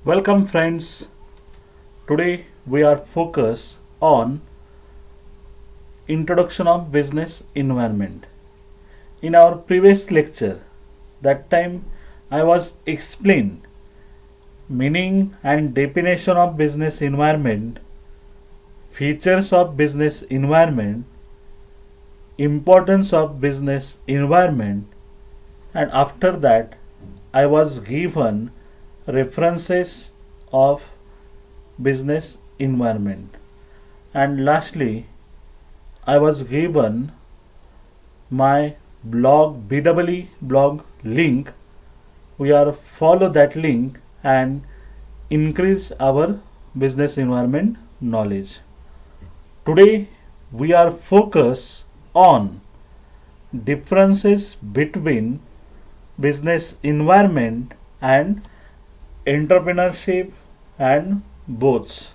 Welcome friends. Today we are focused on introduction of business environment. In our previous lecture, that time I was explain meaning and definition of business environment, features of business environment, importance of business environment, and after that I was given references of business environment, and lastly I was given my blog BWE blog link. We are follow that link and increase our business environment knowledge. Today we are focused on differences between business environment and entrepreneurship and both.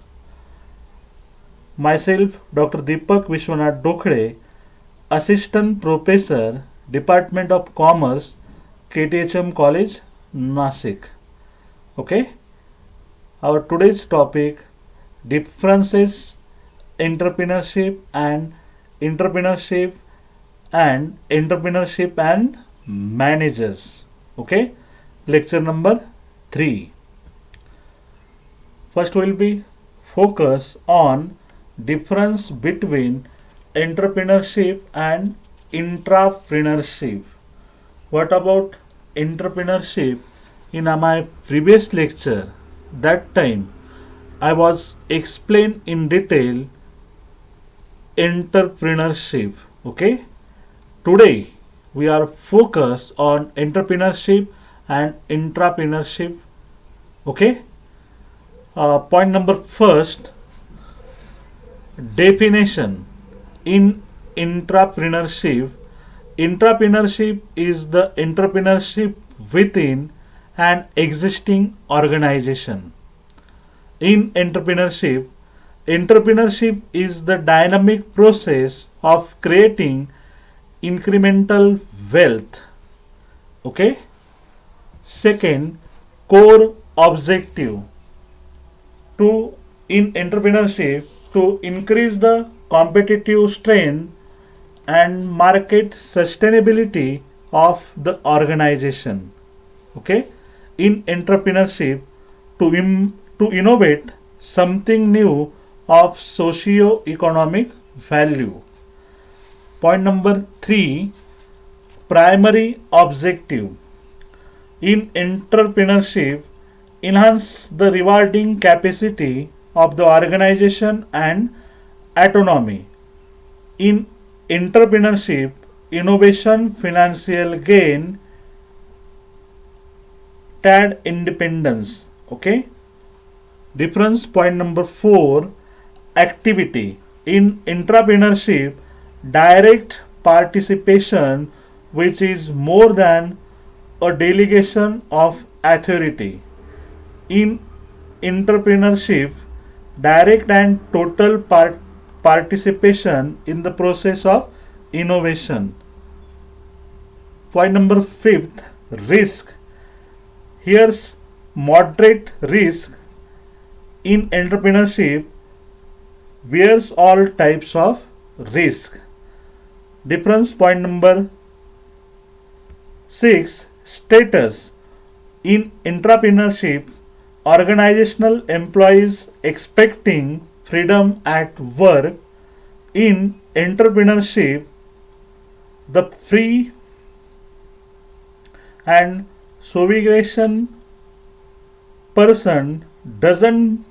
Myself, Dr. Deepak Vishwanath DOKHALE, Assistant Professor, Department of Commerce, KTHM College, Nasik. Okay. Our today's topic: differences, entrepreneurship and entrepreneurship and managers. Okay. Lecture number 3. First will be focus on difference between entrepreneurship and intrapreneurship. What about entrepreneurship? In my previous lecture, that time I was explain in detail entrepreneurship. Okay. Today we are focused on entrepreneurship and intrapreneurship. Okay. Point number first, definition. In intrapreneurship, intrapreneurship is the entrepreneurship within an existing organization. In entrepreneurship, entrepreneurship is the dynamic process of creating incremental wealth. Okay. Second, core objective. To in entrepreneurship, to increase the competitive strength and market sustainability of the organization. Okay. In entrepreneurship, to innovate something new of socio-economic value. Point number 3, primary objective. In entrepreneurship, enhance the rewarding capacity of the organization and autonomy. In entrepreneurship, innovation, financial gain, tad independence. Okay. Difference. Point number 4, activity. In entrepreneurship, direct participation, which is more than a delegation of authority. In entrepreneurship, direct and total participation in the process of innovation. Point number 5, risk. Here's moderate risk. In entrepreneurship, bears all types of risk. Difference. Point number 6, status. In entrepreneurship, organizational employees expecting freedom at work. In entrepreneurship, the free and sovereign person doesn't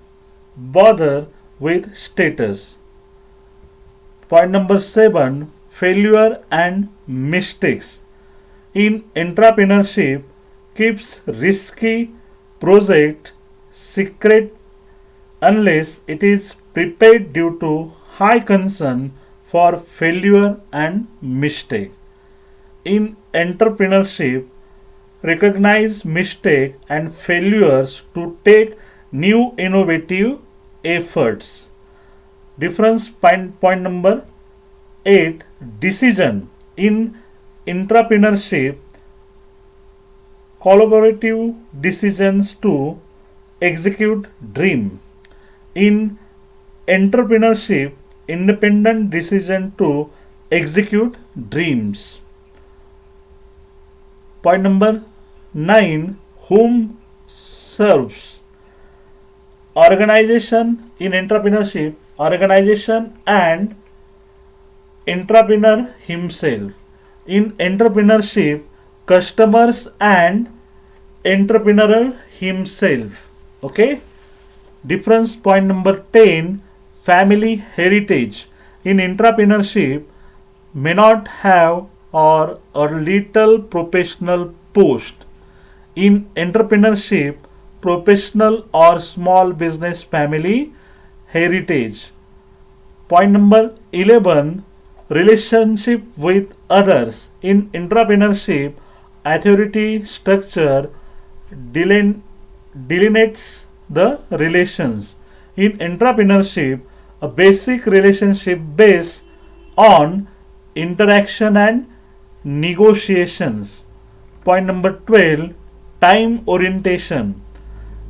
bother with status. Point number 7, failure and mistakes. In entrepreneurship, keeps risky project secret unless it is prepared due to high concern for failure and mistake. In entrepreneurship, recognize mistake and failures to take new innovative efforts. Difference. Point number 8, decision. In entrepreneurship, collaborative decisions to execute dream. In entrepreneurship, independent decision to execute dreams. Point number 9, whom serves. Organization in entrepreneurship, organization and entrepreneur himself. In entrepreneurship, customers and entrepreneur himself. Okay. Difference point number 10, family heritage. In entrepreneurship, may not have or a little professional post. In entrepreneurship, professional or small business family heritage. Point number 11, relationship with others. In entrepreneurship, authority structure delineates the relations. In entrepreneurship, a basic relationship based on interaction and negotiations. Point number 12, time orientation.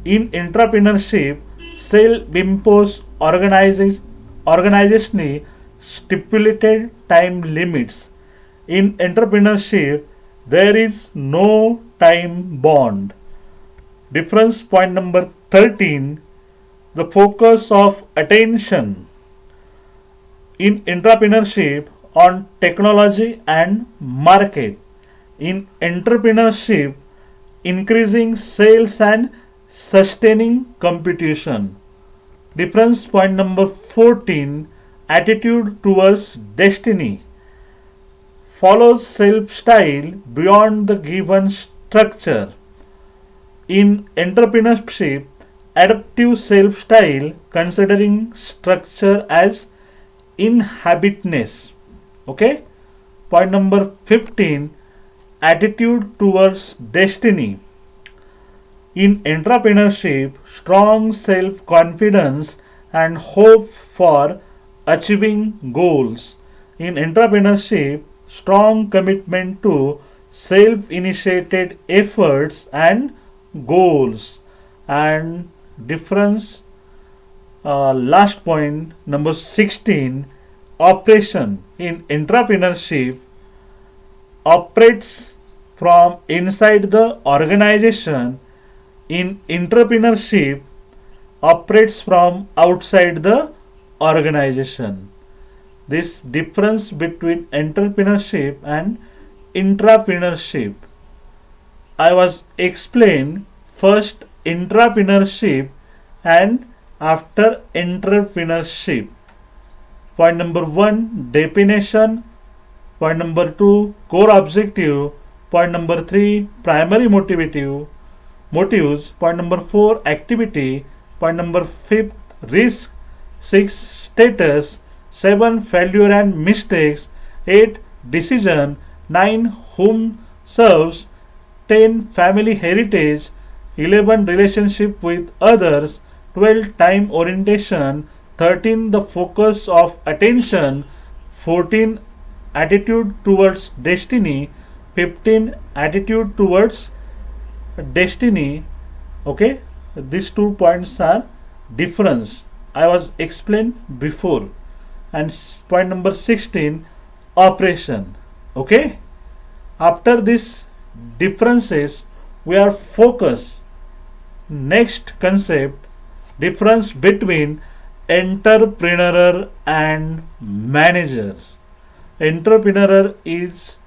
In entrepreneurship, self-imposed organizationally stipulated time limits. In entrepreneurship, there is no time bond. Difference point number 13, the focus of attention. In entrepreneurship, on technology and market. In entrepreneurship, increasing sales and sustaining competition. Difference point number 14, attitude towards destiny. Follows self-style beyond the given structure. In entrepreneurship, adaptive self-style considering structure as inhabitness. Okay. Point number 15, attitude towards destiny. In entrepreneurship, strong self-confidence and hope for achieving goals. In entrepreneurship, strong commitment to self-initiated efforts and goals. And difference, last point number 16, operation. In entrepreneurship, operates from inside the organization. In entrepreneurship, operates from outside the organization. This difference between entrepreneurship and intrapreneurship. I was explained first intrapreneurship and after entrepreneurship. Point number 1, definition. Point number 2, core objective. Point number 3, primary motives. Point number 4, activity. Point number 5, risk. 6, status. 7, failure and mistakes. 8, decision. 9, whom serves. 10, family heritage. 11, relationship with others. 12, time orientation. 13, the focus of attention. 14, attitude towards destiny. 15, attitude towards destiny. Okay, these 2 points are difference. I was explained before. And point number 16, operation. Okay, after this differences, we are focused. Next concept, difference between entrepreneur and manager. Entrepreneur is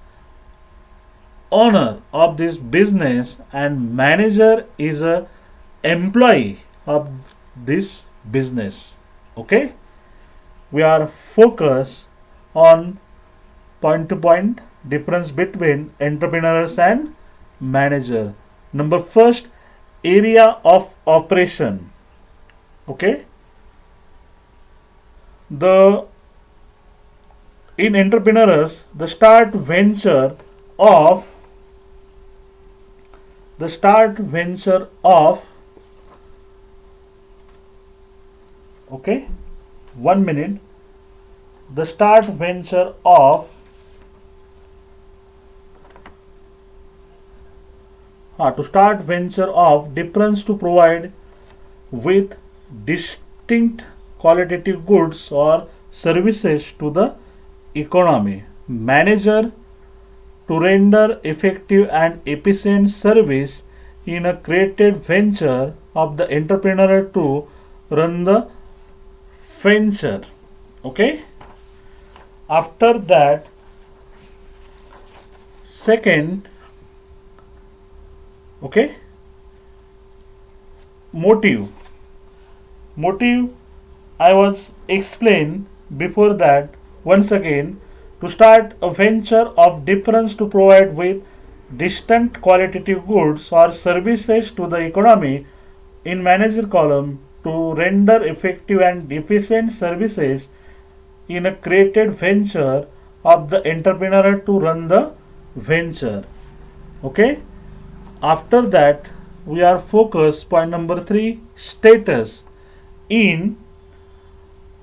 owner of this business and manager is a employee of this business. Okay, we are focused on point to point difference between entrepreneurs and manager. Number first, area of operation. Okay, in entrepreneurs, the start venture of okay, 1 minute. The start venture of difference to provide with distinct qualitative goods or services to the economy. Manager to render effective and efficient service in a created venture of the entrepreneur to run the venture. Okay. After that, second, okay, motive. Motive I was explained before that. Once again, to start a venture of difference to provide with distant qualitative goods or services to the economy. In manager column, to render effective and efficient services in a created venture of the entrepreneur to run the venture. Okay. After that, we are focused point number 3, status. In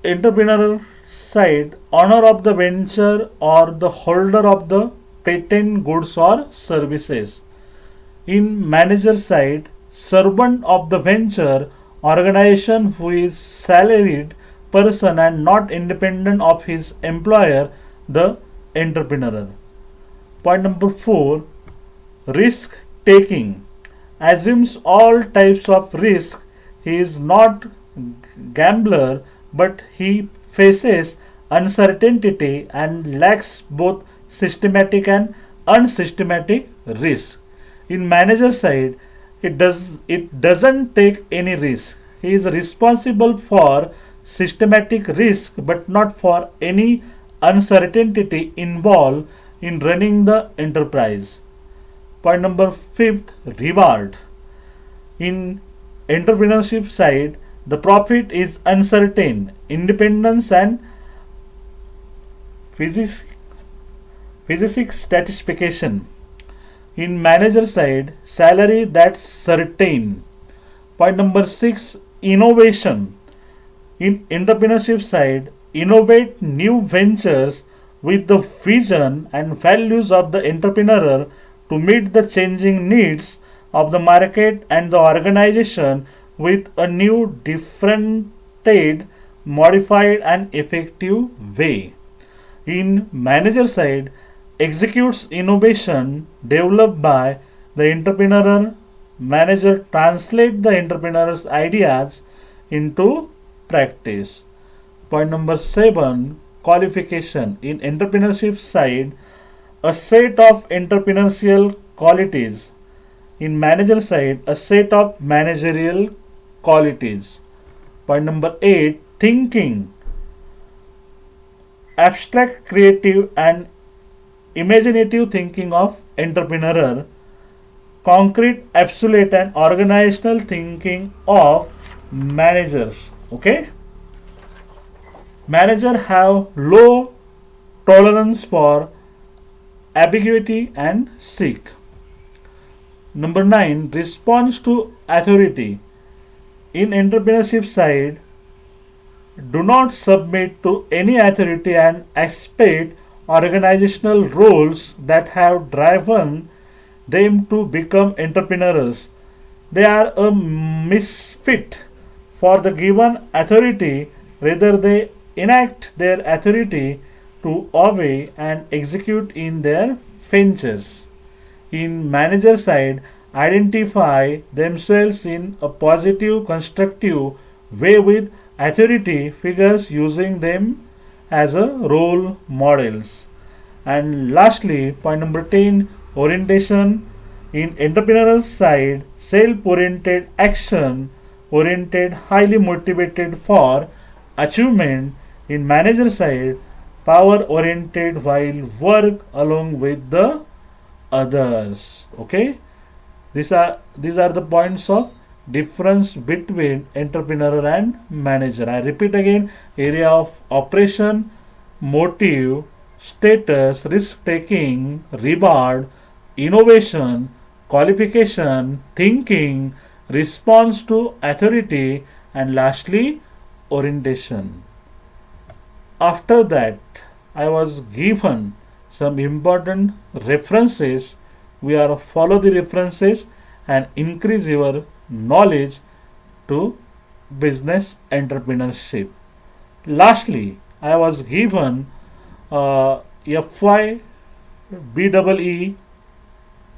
entrepreneur side, owner of the venture or the holder of the patent goods or services. In manager side, servant of the venture organization who is salaried person and not independent of his employer, the entrepreneur. Point number 4, risk taking. Assumes all types of risk. He is not gambler, but he faces uncertainty and lacks both systematic and unsystematic risk. In manager side, it doesn't take any risk. He is responsible for systematic risk but not for any uncertainty involved in running the enterprise. Point number 5, reward. In entrepreneurship side, the profit is uncertain, independence and physics satisfaction. In manager side, salary that's certain. Point number 6, innovation. In entrepreneurship side, innovate new ventures with the vision and values of the entrepreneur to meet the changing needs of the market and the organization with a new, differentiated, modified and effective way. In manager side, executes innovation developed by the entrepreneur. Manager translate the entrepreneur's ideas into practice. Point number 7, qualification. In entrepreneurship side, a set of entrepreneurial qualities. In manager side, a set of managerial qualities. Point number 8, thinking. Abstract, creative and imaginative thinking of entrepreneur. Concrete, absolute and organizational thinking of managers. Okay. Manager have low tolerance for ambiguity and seek. Number 9, response to authority. In entrepreneurship side, do not submit to any authority and expect organizational roles that have driven them to become entrepreneurs. They are a misfit for the given authority, rather they enact their authority to obey and execute in their ventures. In manager side, identify themselves in a positive, constructive way with authority figures, using them as a role models. And lastly, point number 10, orientation. In entrepreneurial side, self-oriented, action oriented, highly motivated for achievement. In manager side, power oriented while work along with the others. Okay, these are the points of difference between entrepreneur and manager. I repeat again: area of operation, motive, status, risk taking, reward, innovation, qualification, thinking, response to authority, and lastly orientation. After that, I was given some important references. We are follow the references and increase your knowledge to business entrepreneurship. Lastly, I was given FYBCom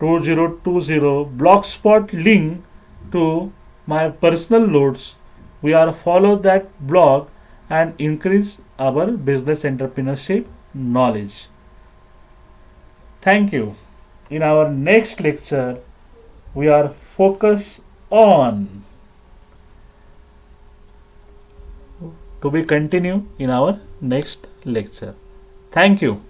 2020 blogspot link to my personal notes. We are follow that blog and increase our business entrepreneurship knowledge. Thank you. In our next lecture, we are focused on to be continue in our next lecture. Thank you.